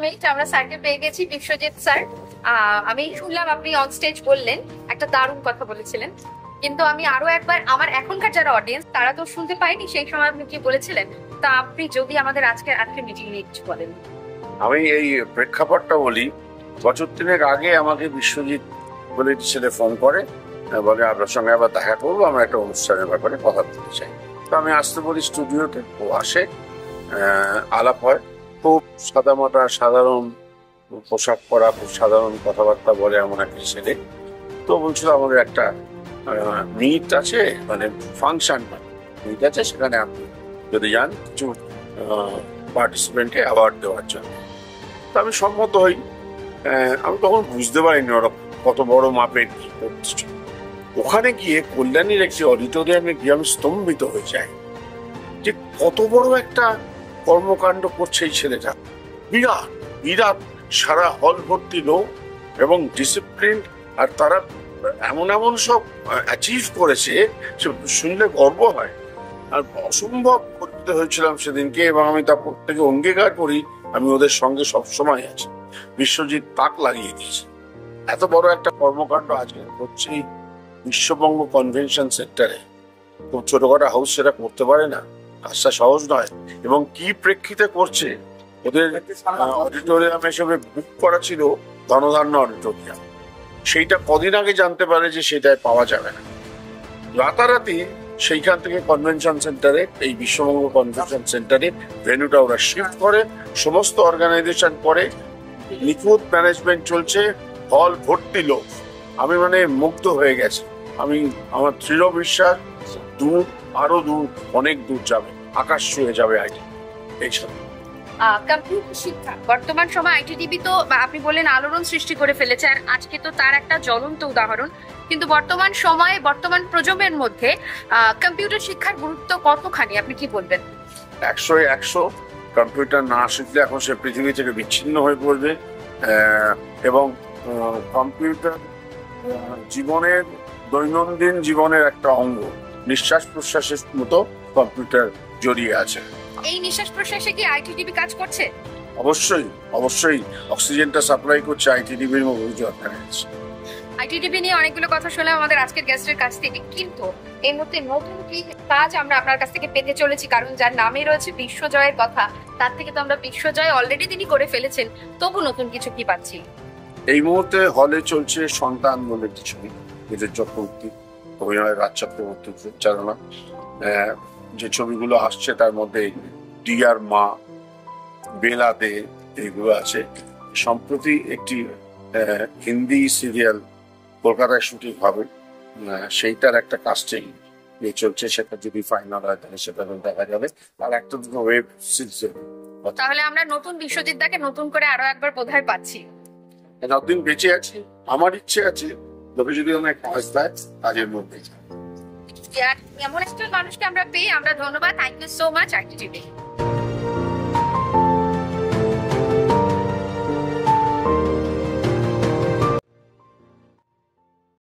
Minute আমরা স্যারকে পেয়ে গেছি, বিশ্বজিৎ স্যার। আমি শুনলাম আপনি অন স্টেজ বললেন, একটা দারুণ কথা বলেছিলেন, কিন্তু আমি আরো একবার আমার এখনকার যারা অডিয়েন্স তারা তো শুনতে পাইনি সেই সময় আপনি কি বলেছিলেন, তা আপনি যদি আমাদের আজকের মিটিং নিয়ে কিছু বলেন। আমি এই প্রেক্ষাপটটা বলি। বছর 3 আগে আমাকে বিশ্বজিৎ বলে ছেলে ফোন করে, বলে আপনার সঙ্গে আবার দেখা করবো, আমরা একটা অনুষ্ঠানের ব্যাপারে কথা বলতে চাই। তো আমি আসতে বলি স্টুডিওতে, ও আসে, আলাপ হয়। খুব সাদামাটা সাধারণ পোশাক পরা, খুব সাধারণ কথাবার্তা বলে এমন একটা ছেলে। তো বলছিল আমাদের একটা মিট আছে, মানে ফাংশন মিট আছে, সেখানে আপনি যদি যান কিছু পার্টিসিপেন্টকে অ্যাওয়ার্ড দেওয়ার জন্য। তো আমি সম্মত হই। আমি তখন বুঝতে পারিনি ওরা কত বড় মাপের কি করছে। ওখানে গিয়ে কল্যাণীর একটি অডিটোরিয়ামে গিয়ে আমি স্তম্ভিত হয়ে যাই যে কত বড় একটা কর্মকাণ্ড করছে এই ছেলেটা। বিরাট বিরাট, সারা হল ভর্তি লোক এবং ডিসিপ্লিন, আর তারা এমন এমন সব অ্যাচিভ করেছে, শুনলে গর্ব হয়। আর অসম্ভব করতে হয়েছিলাম সেদিনকে, এবং আমি তা প্রত্যেকে অঙ্গীকার করি আমি ওদের সঙ্গে সবসময় আছি। বিশ্বজিৎ তাক লাগিয়ে দিয়েছে। এত বড় একটা কর্মকাণ্ড আজকে হচ্ছে বিশ্ববঙ্গ কনভেনশন সেন্টারে। খুব ছোটখাটো হাউস সেটা করতে পারে না, কাজটা সহজ নয়। এবং কি প্রেক্ষিতে করছে, ওদের অডিটোরিয়াম হিসেবে বুক করা ছিল ধনধান্য অডিটোরিয়াম। সেইটা কদিন আগে জানতে পারে যে সেটাই পাওয়া যাবে না। রাতারাতি সেইখান থেকে কনভেনশন সেন্টারে, এই বিশ্ববঙ্গ কনভেনশন সেন্টারে ভেন্যুটা ওরা শিফট করে, সমস্ত অর্গানাইজেশন করে, নিখুঁত ম্যানেজমেন্ট চলছে, হল ভর্তি লোক। আমি মানে মুগ্ধ হয়ে গেছি। আমার দৃঢ় বিশ্বাস আরো দূর, অনেক দূর যাবে, আকাশ ছুঁয়ে যাবে আইটি। এইসব কম্পিউটার শিক্ষা বর্তমান সময় আইটিডিবি তো আপনি বললেন আলোড়ন সৃষ্টি করে ফেলেছে, আর আজকে তো তার একটা জ্বলন্ত উদাহরণ। কিন্তু বর্তমান সময়ে বর্তমান প্রজন্মের মধ্যে কম্পিউটার শিক্ষার গুরুত্ব কতখানি, আপনি কি বলবেন? 100-100। কম্পিউটার না শিখলে এখন সে পৃথিবী থেকে বিচ্ছিন্ন হয়ে পড়বে। এবং কম্পিউটার জীবনের, দৈনন্দিন জীবনের একটা অঙ্গ। নিঃশ্বাস প্রশ্বাসের মতো কম্পিউটার জড়িয়ে আছে। এই নিঃশ্বাস প্রশ্বাসে কি আইটিডিবি কাজ করছে? অবশ্যই অবশ্যই। অক্সিজেনটা সাপ্লাই করছে আইটিডিবির মতো। আইটিডিবি নিয়ে অনেকগুলো কথা শুনলাম আমাদের আজকের গেস্টের কাছ থেকে, কিন্তু এই মুহূর্তে নতুন কি কাজ আমরা আপনার কাছ থেকে পেতে চলেছি? কারণ যার নামে রয়েছে বিশ্বজয়ের কথা, তার থেকে তো আমরা বিশ্বজয় অলরেডি তিনি করে ফেলেছেন, তবু নতুন কিছু কি পাচ্ছি? এই মুহূর্তে হলে চলছে সন্তান বলে একটি ছবি, নিজের চক্রবর্তী অভিনয়, রাজ চক্রবর্তী পরিচালনা। যে ছবিগুলো আসছে তার মধ্যে ডিয়ার মা, বেলা দে, এইগুলো আছে। সম্প্রতি একটি হিন্দি সিরিয়াল কলকাতায় শুটিং হবে, সেইটার একটা কাস্টিং চলছে। সেটা যদি ফাইনাল হয় তাহলে সেটা দেখা যাবে। আর একটা দুটো ওয়েব সিরিজ। তাহলে আমরা নতুন বিশ্বজিৎ দাকে নতুন করে আরো একবার বোধহয় পাচ্ছি। যতদিন বেঁচে আছি আমার ইচ্ছে আছে লোকে যদি আমায় কাজ দেয় কাজের মধ্যে। এমন একটা মানুষকে আমরা পেয়ে আমরা ধন্যবাদ। Thank you so much আইটিডিবি।